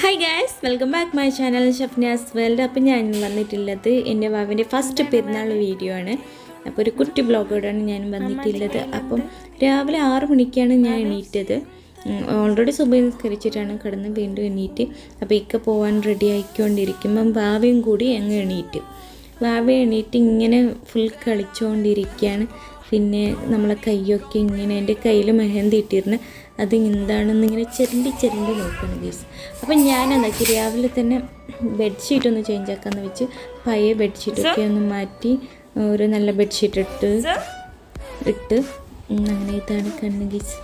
Hi guys, welcome back my channel Shafnas world. അപ്പോൾ ഞാൻ വന്നിട്ടുള്ളത് എൻ്റെ വാവിൻ്റെ ഫസ്റ്റ് പെരുന്നാൾ വീഡിയോ ആണ്. അപ്പോൾ ഒരു കുട്ടി ബ്ലോഗോടാണ് ഞാൻ വന്നിട്ടുള്ളത്. അപ്പം രാവിലെ 6 മണിക്കാണ് ഞാൻ എണീറ്റത്. ഓൾറെഡി സുബഹിസ്കരിച്ചിട്ടാണ് കിടന്ന് വീണ്ടും എണീറ്റ്. അപ്പോൾ ഇക്ക പോകാൻ റെഡി ആയിക്കൊണ്ടിരിക്കുമ്പം വാവയും കൂടി അങ്ങ് എണീറ്റ്. വാവ എണീറ്റ് ഇങ്ങനെ ഫുൾ കളിച്ചുകൊണ്ടിരിക്കുകയാണ്. പിന്നെ നമ്മളെ കൈയൊക്കെ ഇങ്ങനെ എൻ്റെ കയ്യിൽ മെഹന്തി ഇട്ടിരുന്നു. അത് എന്താണെന്ന് ഇങ്ങനെ ചെരണ്ടി നോക്കണം ഗീസ്. അപ്പം ഞാൻ എന്താക്കി രാവിലെ തന്നെ ബെഡ്ഷീറ്റ് ഒന്ന് ചേഞ്ച് ആക്കാമെന്ന് വെച്ച് പഴയ ബെഡ്ഷീറ്റൊക്കെ ഒന്ന് മാറ്റി ഒരു നല്ല ബെഡ്ഷീറ്റ് ഇട്ട് അങ്ങനെ ഇതാണ് കണ്ണ് ഗീസ്.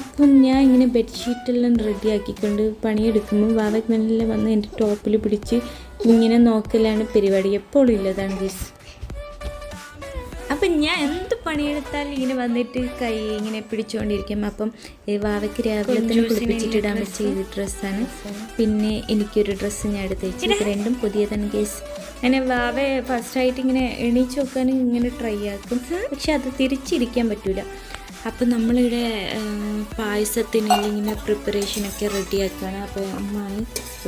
അപ്പം ഞാൻ ഇങ്ങനെ ബെഡ്ഷീറ്റെല്ലാം റെഡി ആക്കിക്കൊണ്ട് പണിയെടുക്കുമ്പോൾ വാവയ്ക്ക് നല്ല വന്ന് എൻ്റെ ടോപ്പിൽ പിടിച്ച് ഇങ്ങനെ നോക്കലാണ് പരിപാടി. എപ്പോഴും ഇല്ലതാണ് ഗീസ്. അപ്പം ഞാൻ എന്ത് പണിയെടുത്താലും ഇങ്ങനെ വന്നിട്ട് കൈ ഇങ്ങനെ പിടിച്ചുകൊണ്ടിരിക്കും. അപ്പം വാവയ്ക്ക് രാവിലെ തന്നെ കുളിപ്പിച്ചിട്ടിടാൻ വെച്ച ഈ ഡ്രസ്സാണ്. പിന്നെ എനിക്കൊരു ഡ്രസ്സ് ഞാൻ എടുത്ത് വെച്ചു. ഇത് രണ്ടും പുതിയ തന്നെ കേസ്. അങ്ങനെ വാവ ഫസ്റ്റായിട്ട് ഇങ്ങനെ എണീച്ച് നോക്കാൻ ഇങ്ങനെ ട്രൈ ആക്കും. പക്ഷെ അത് തിരിച്ചിരിക്കാൻ പറ്റില്ല. അപ്പം നമ്മളിവിടെ പായസത്തിന് ഇങ്ങനെ പ്രിപ്പറേഷനൊക്കെ റെഡിയാക്കുകയാണ്. അപ്പോൾ അമ്മാണ്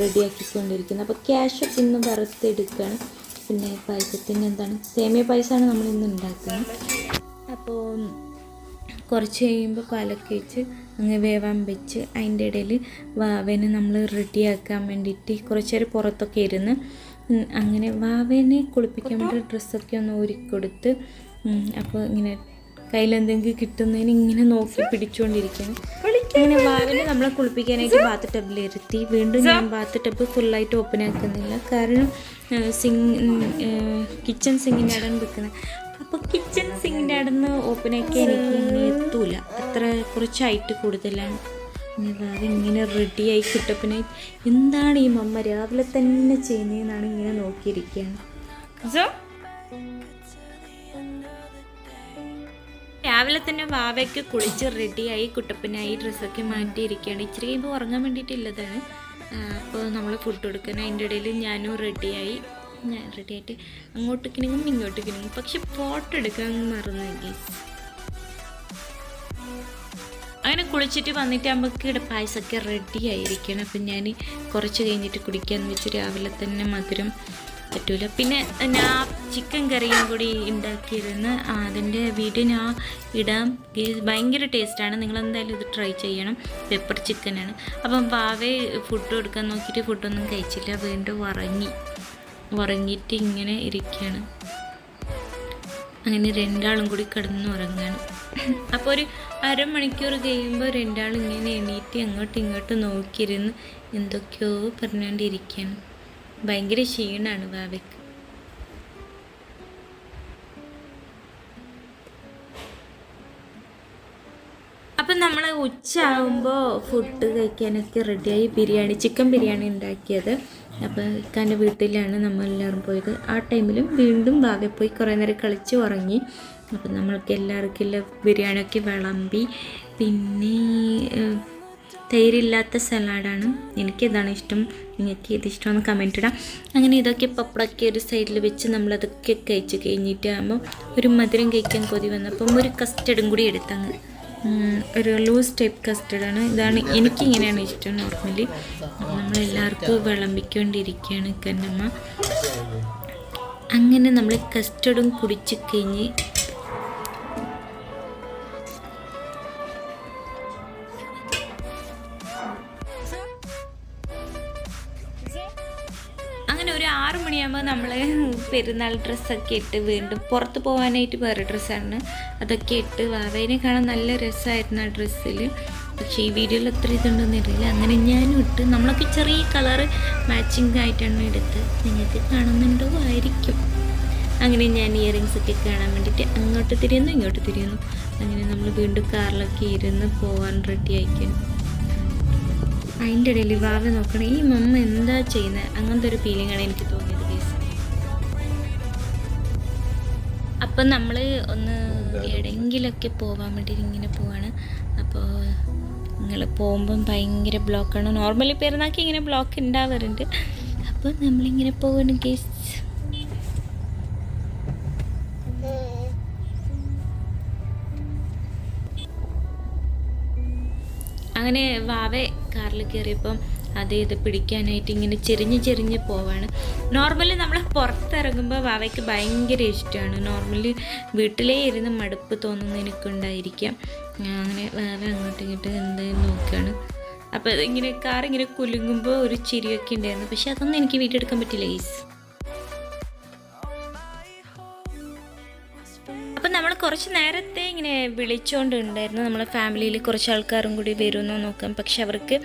റെഡിയാക്കിക്കൊണ്ടിരിക്കുന്നത്. അപ്പോൾ ക്യാഷൊക്കെ ഇന്ന് വറുത്തെടുക്കുകയാണ്. പിന്നെ പായസത്തിന് എന്താണ് സേമിയ പായസമാണ് നമ്മളിന്ന് ഉണ്ടാക്കുന്നത്. അപ്പോൾ കുറച്ച് കഴിയുമ്പോൾ പാലൊക്കെ വെച്ച് അങ്ങ് വേവാൻ വെച്ച് അതിൻ്റെ ഇടയിൽ വാവേനെ നമ്മൾ റെഡിയാക്കാൻ വേണ്ടിയിട്ട് കുറച്ച് നേരം പുറത്തൊക്കെ ഇരുന്ന് അങ്ങനെ വാവേനെ കുളിപ്പിക്കാൻ വേണ്ടി ഡ്രസ്സൊക്കെ ഒന്ന് ഒരുക്കൊടുത്ത് അപ്പോൾ ഇങ്ങനെ കയ്യിലെന്തെങ്കിലും കിട്ടുന്നതിന് ഇങ്ങനെ നോക്കി പിടിച്ചുകൊണ്ടിരിക്കുകയാണ്. അങ്ങനെ വാവിനെ നമ്മളെ കുളിപ്പിക്കാനായിട്ട് ബാത്ത് ടബിലിരുത്തി. വീണ്ടും ഞാൻ ബാത്ത് ടബ് ഫുള്ളായിട്ട് ഓപ്പൺ ആക്കുന്നില്ല, കാരണം കിച്ചൺ സിങ്കിൻ്റെ അവിടെ വെക്കുന്നത്. അപ്പോൾ കിച്ചൺ സിങ്കിൻ്റെ അവിടെ നിന്ന് ഓപ്പൺ ആക്കി എനിക്ക് ഇങ്ങനെ എത്തൂല, അത്ര കുറച്ചായിട്ട് കൂടുതലാണ്. വാവ് ഇങ്ങനെ റെഡിയായി കിട്ടപ്പിനെ എന്താണ് ഈ മമ്മ രാവിലെ തന്നെ ചെയ്യുന്നതെന്നാണ് ഇങ്ങനെ നോക്കിയിരിക്കുകയാണ്. രാവിലെ തന്നെ വാവയ്ക്ക് കുളിച്ച് റെഡിയായി കുട്ടപ്പനായി ഡ്രസ്സൊക്കെ മാറ്റിയിരിക്കുകയാണ്. ഇച്ചിരി കഴിയുമ്പോൾ ഉറങ്ങാൻ വേണ്ടിയിട്ടുള്ളതാണ്. അപ്പോൾ നമ്മൾ ഫുഡ് കൊടുക്കാൻ അതിൻ്റെ ഇടയിൽ ഞാനും റെഡിയായി. ഞാൻ റെഡിയായിട്ട് അങ്ങോട്ടേക്കിനെങ്കിലും ഇങ്ങോട്ടേക്കിനെങ്കിലും, പക്ഷെ ഫോട്ടോ എടുക്കാൻ മറന്നു. അങ്ങനെ കുളിച്ചിട്ട് വന്നിട്ട് നമുക്ക് ഇവിടെ പായസമൊക്കെ റെഡി ആയിരിക്കണം. അപ്പം ഞാൻ കുറച്ച് കഴിഞ്ഞിട്ട് കുടിക്കാമെന്ന് വെച്ച് രാവിലെ തന്നെ മധുരം പറ്റൂല. പിന്നെ ഞാൻ ചിക്കൻ കറിയും കൂടി ഉണ്ടാക്കിയിരുന്നു. അതിൻ്റെ വീഡിയോ ഞാൻ ഇടാം. ഭയങ്കര ടേസ്റ്റാണ്, നിങ്ങളെന്തായാലും ഇത് ട്രൈ ചെയ്യണം. പെപ്പർ ചിക്കനാണ്. അപ്പം വാവേ ഫുഡ് കൊടുക്കാൻ നോക്കിയിട്ട് ഫുഡൊന്നും കഴിച്ചില്ല, വീണ്ടും ഉറങ്ങിയിട്ട് ഇങ്ങനെ ഇരിക്കുകയാണ്. അങ്ങനെ രണ്ടാളും കൂടി കിടന്നുറങ്ങുകയാണ്. അപ്പോൾ ഒരു അരമണിക്കൂർ കഴിയുമ്പോൾ രണ്ടാളും ഇങ്ങനെ എണീറ്റ് അങ്ങോട്ടും ഇങ്ങോട്ടും നോക്കിയിരുന്ന് എന്തൊക്കെയോ പറഞ്ഞുകൊണ്ടിരിക്കുകയാണ്. ഭയങ്കര ക്ഷീണമാണ് വാവയ്ക്ക്. അപ്പം നമ്മൾ ഉച്ച ആകുമ്പോൾ ഫുഡ് കഴിക്കാനൊക്കെ റെഡിയായി. ചിക്കൻ ബിരിയാണി ഉണ്ടാക്കിയത്. അപ്പോൾ ഇക്കാൻ്റെ വീട്ടിലാണ് നമ്മളെല്ലാവരും പോയത്. ആ ടൈമിലും വീണ്ടും വാവ പോയി കുറേ നേരം കളിച്ച് ഉറങ്ങി. അപ്പം നമ്മൾക്ക് എല്ലാവർക്കും ബിരിയാണിയൊക്കെ വിളമ്പി. പിന്നെ തൈരില്ലാത്ത സലാഡാണ്, എനിക്കിതാണ് ഇഷ്ടം. നിങ്ങൾക്ക് ഏത് ഇഷ്ടമെന്ന് കമൻറ്റ് ഇടാം. അങ്ങനെ ഇതൊക്കെ പപ്പടമൊക്കെ ഒരു സൈഡിൽ വെച്ച് നമ്മളതൊക്കെ കഴിച്ച് കഴിഞ്ഞിട്ടാകുമ്പോൾ ഒരു മധുരം കഴിക്കാൻ കൊതി വന്നപ്പം ഒരു കസ്റ്റർഡും കൂടി എടുത്തങ്ങ്. ഒരു ലൂസ് ടൈപ്പ് കസ്റ്റർഡാണ്. ഇതാണ് എനിക്കിങ്ങനെയാണ് ഇഷ്ടം നോർമലി. നമ്മളെല്ലാവർക്കും വിളമ്പിക്കൊണ്ടിരിക്കുകയാണ് കന്നമ്മ. അങ്ങനെ നമ്മൾ കസ്റ്റർഡും കുടിച്ച് കഴിഞ്ഞ് അങ്ങനെ ഒരു 6 മണിയാകുമ്പോൾ നമ്മൾ പെരുന്നാൾ ഡ്രസ്സൊക്കെ ഇട്ട് വീണ്ടും പുറത്ത് പോകാനായിട്ട് വേറെ ഡ്രസ്സാണ് അതൊക്കെ ഇട്ട് വാവേനെ കാണാൻ നല്ല രസമായിരുന്നു ആ ഡ്രസ്സിൽ. പക്ഷേ ഈ വീഡിയോയിൽ എത്ര ഇതുണ്ടെന്ന് അറിയില്ല. അങ്ങനെ ഞാനും ഇട്ട് നമ്മളൊക്കെ ചെറിയ കളറ് മാച്ചിങ് ആയിട്ടാണ് എടുത്ത്. നിങ്ങൾക്ക് കാണുന്നുണ്ടോ ആയിരിക്കും. അങ്ങനെ ഞാൻ ഇയറിങ്സൊക്കെ കാണാൻ വേണ്ടിയിട്ട് അങ്ങോട്ട് തിരിയുന്നു ഇങ്ങോട്ട് തിരിയുന്നു. അങ്ങനെ നമ്മൾ വീണ്ടും കാറിലൊക്കെ ഇരുന്ന് പോകാൻ റെഡി ആയിക്കണം. അതിൻ്റെ ഇടയിൽ വാവ നോക്കണം, ഈ മമ്മ എന്താ ചെയ്യുന്നത്, അങ്ങനത്തെ ഒരു ഫീലിംഗാണ് എനിക്ക് തോന്നിയത് കേസ്. അപ്പം നമ്മൾ ഒന്ന് എവിടെയെങ്കിലൊക്കെ പോകാൻ വേണ്ടി ഇങ്ങനെ പോവാണ്. അപ്പോൾ നിങ്ങൾ പോകുമ്പം ഭയങ്കര ബ്ലോക്കാണ്. നോർമലി പെരുന്നാൾക്ക് ഇങ്ങനെ ബ്ലോക്ക് ഉണ്ടാവാറുണ്ട്. അപ്പോൾ നമ്മളിങ്ങനെ പോവാണ് കേസ്. അങ്ങനെ വാവ കാറിൽ കയറിയപ്പം അത് ഇത് പിടിക്കാനായിട്ട് ഇങ്ങനെ ചെരിഞ്ഞ് പോവാണ്. നോർമലി നമ്മൾ പുറത്തിറങ്ങുമ്പോൾ വാവയ്ക്ക് ഭയങ്കര ഇഷ്ടമാണ്. നോർമലി വീട്ടിലേ ഇരുന്ന് മടുപ്പ് തോന്നുന്നതിനൊക്കെ അങ്ങനെ വാവ അങ്ങോട്ടും ഇങ്ങോട്ടും എന്തായാലും നോക്കുകയാണ്. അപ്പോൾ ഇങ്ങനെ കാറിങ്ങനെ കുലുങ്ങുമ്പോൾ ഒരു ചിരിയൊക്കെ ഉണ്ടായിരുന്നു. പക്ഷെ അതൊന്നും എനിക്ക് വീഡിയോ എടുക്കാൻ പറ്റില്ല ഗൈസ്. അപ്പം നമ്മൾ കുറച്ച് നേരത്തെ ഇങ്ങനെ വിളിച്ചുകൊണ്ടുണ്ടായിരുന്നു. നമ്മളെ ഫാമിലിയിൽ കുറച്ച് ആൾക്കാരും കൂടി വരുമെന്നോ നോക്കാം. പക്ഷെ അവർക്ക്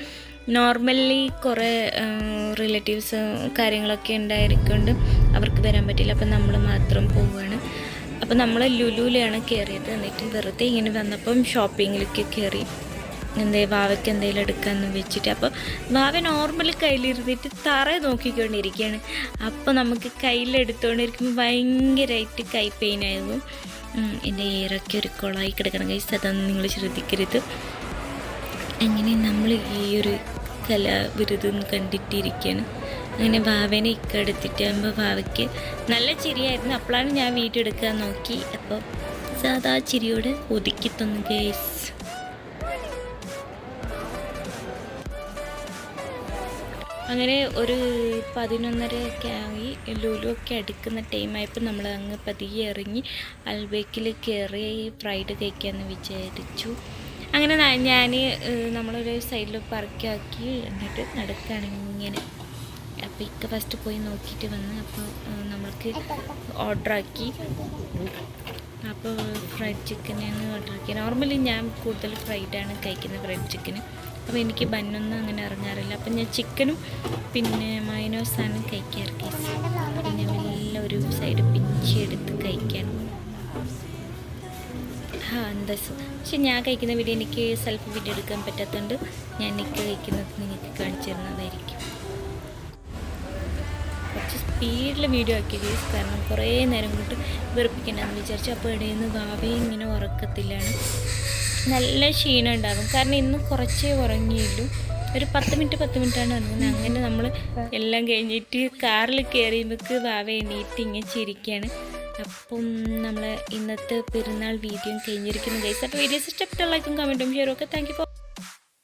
നോർമലി കുറേ റിലേറ്റീവ്സ് കാര്യങ്ങളൊക്കെ ഉണ്ടായിരിക്കൊണ്ട് അവർക്ക് വരാൻ പറ്റില്ല. അപ്പം നമ്മൾ മാത്രം പോവുകയാണ്. അപ്പം നമ്മൾ ലുലുവിലാണ് കയറിയത്. എന്നിട്ട് വെറുതെ ഇങ്ങനെ വന്നപ്പം ഷോപ്പിങ്ങിലേക്ക് കയറി വാവയ്ക്ക് എന്തെങ്കിലും എടുക്കാമെന്ന് വെച്ചിട്ട്. അപ്പോൾ വാവ നോർമലി കയ്യിലിരുന്നിട്ട് തറ നോക്കിക്കൊണ്ടിരിക്കുകയാണ്. അപ്പോൾ നമുക്ക് കയ്യിലെടുത്തുകൊണ്ടിരിക്കുമ്പോൾ ഭയങ്കരമായിട്ട് കൈ പെയിനായിരുന്നു. എൻ്റെ ഇയറൊക്കെ ഒരു കുളമായി കിടക്കണം ഗൈസ്, അതൊന്നും നിങ്ങൾ ശ്രദ്ധിക്കരുത്. അങ്ങനെ നമ്മൾ ഈ ഒരു കലാവിരുദ്ധം കണ്ടിട്ടിരിക്കുകയാണ്. അങ്ങനെ വാവേനെ എടുത്തിട്ടാകുമ്പോൾ വാവയ്ക്ക് നല്ല ചിരിയായിരുന്നു. അപ്പോഴാണ് ഞാൻ വീഡിയോ എടുക്കാൻ നോക്കി. അപ്പോൾ സാധാ ചിരിയോടെ ഒതുക്കി തന്നു ഗൈസ്. അങ്ങനെ ഒരു 11:30 ആയി. ലുലു ഒക്കെ അടുക്കുന്ന ടൈമായപ്പോൾ നമ്മൾ അങ്ങ് പതിയെ ഇറങ്ങി അൽബേക്കിൽ കയറി ഫ്രൈഡ് കഴിക്കാമെന്ന് വിചാരിച്ചു. അങ്ങനെ ഞാൻ നമ്മളൊരു സൈഡിൽ പാർക്കാക്കി എന്നിട്ട് നടക്കുകയാണ് ഇങ്ങനെ. അപ്പോൾ ഇക്ക ഫസ്റ്റ് പോയി നോക്കിയിട്ട് വന്ന്. അപ്പോൾ നമ്മൾക്ക് ഓർഡറാക്കി. അപ്പോൾ ഫ്രൈഡ് ചിക്കനാണ് ഓർഡറാക്കി. നോർമലി ഞാൻ കൂടുതൽ ഫ്രൈഡാണ് കഴിക്കുന്നത്, ഫ്രൈഡ് ചിക്കന്. അപ്പോൾ എനിക്ക് ബന്നൊന്നും അങ്ങനെ ഇറങ്ങാറില്ല. അപ്പം ഞാൻ ചിക്കനും പിന്നെ മയോനൈസാണ് കഴിക്കാറ്. പിന്നെ മെല്ലെ ഒരു സൈഡ് പിച്ചെടുത്ത് കഴിക്കാൻ. എന്താ പക്ഷെ ഞാൻ കഴിക്കുന്ന വീഡിയോ എനിക്ക് സെൽഫി വീഡിയോ എടുക്കാൻ പറ്റാത്തതുകൊണ്ട് ഞാൻ എനിക്ക് കഴിക്കുന്നത് നിങ്ങൾക്ക് കാണിച്ചു തരുന്നതായിരിക്കും. കുറച്ച് സ്പീഡിൽ വീഡിയോ ആക്കി ഗൈസ്, കാരണം കുറേ നേരം കൊണ്ട് വെറുപ്പിക്കണ്ടെന്ന് വിചാരിച്ചു. അപ്പോൾ ഇടയിൽ നിന്ന് ഭാവിയും ഇങ്ങനെ ഉറക്കത്തിലാണ്. നല്ല ക്ഷീണം ഉണ്ടാകും, കാരണം ഇന്ന് കുറച്ചേ ഉറങ്ങിയുള്ളൂ. ഒരു 10 മിനിറ്റാണ് ഇറങ്ങുന്നത്. അങ്ങനെ നമ്മൾ എല്ലാം കഴിഞ്ഞിട്ട് കാറിൽ കയറിയപ്പോൾ വാവ എണീറ്റ് ഇങ്ങനെ ചിരിക്കുകയാണ്. അപ്പം നമ്മൾ ഇന്നത്തെ പെരുന്നാൾ വീഡിയോ കഴിഞ്ഞിരിക്കുന്നു ഗൈസ്. അപ്പോൾ വീഡിയോസ് ഇഷ്ടപ്പെട്ട ലൈക്കും കമൻറ്റും ഷെയറും ഒക്കെ താങ്ക് യു ഫോർ